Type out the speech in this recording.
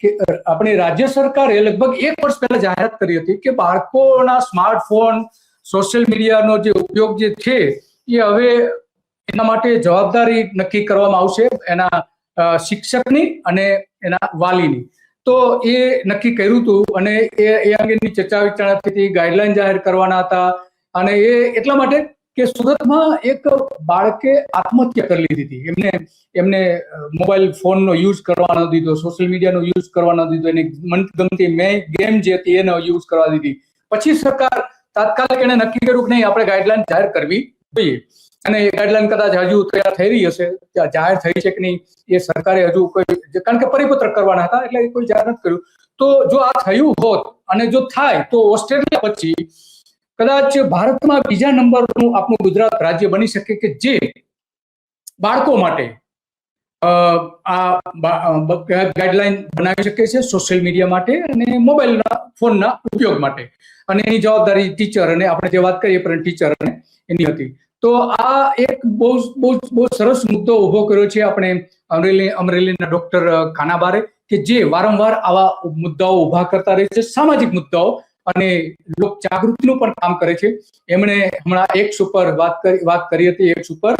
કે આપણી રાજ્ય સરકારે લગભગ 1 વર્ષ પહેલા જાહેરાત કરી હતી કે બાળકોના સ્માર્ટફોન, સોશિયલ મીડિયાનો જે ઉપયોગ જે છે એ હવે એના માટે જવાબદારી નક્કી કરવામાં આવશે એના શિક્ષકની અને એના વાલીની. તો એ નક્કી કર્યું હતું અને એ અંગેની ચર્ચા વિચારણા થઈ હતી, ગાઈડલાઈન જાહેર કરવાના હતા. અને એ એટલા માટે કે સુરતમાં એક બાળકે આત્મહત્યા કરી લીધી હતી. એમને મોબાઈલ ફોનનો યુઝ કરવા ન દીધો, સોશિયલ મીડિયાનો યુઝ કરવા ન દીધો, એની મનગમતી ગેમ જે હતી એનો યુઝ કરવા દીધી. પછી સરકાર તાત્કાલિક એને નક્કી કર્યું કે નહીં, આપણે ગાઈડલાઈન જાહેર કરવી જોઈએ. અને એ ગાઈડલાઈન કદાચ હજુ તૈયાર થઈ રહી હશે, જાહેર થઈ છે કે નહીં એ સરકારે હજુ કોઈ, કારણ કે પરિપત્ર કરવાના હતા એટલે કોઈ જાહેર નથી કર્યું. તો જો આ થયું હોત અને જો થાય તો ઓસ્ટ્રેલિયા પછી કદાચ ભારતમાં બીજા નંબરનું આપણું ગુજરાત રાજ્ય બની શકે કે જે બાળકો માટે આ ગાઈડલાઈન બનાવી શકે છે સોશિયલ મીડિયા માટે અને મોબાઈલના ફોનના ઉપયોગ માટે. અને એની જવાબદારી ટીચર અને આપણે જે વાત કરીએ પણ ટીચર અને એની હતી. તો આ એક બહુ સરસ મુદ્દો ઉભો કર્યો છે આપણે અમરેલીના ડોક્ટર કાનાબારે, કે જે વારંવાર આવા મુદ્દાઓ ઉભા કરતા રહે છે, સામાજિક મુદ્દાઓ, અને લોક જાગૃતિનું પણ કામ કરે છે. એમણે હમણાં એક્સ ઉપર વાત કરી હતી. એક્સ ઉપર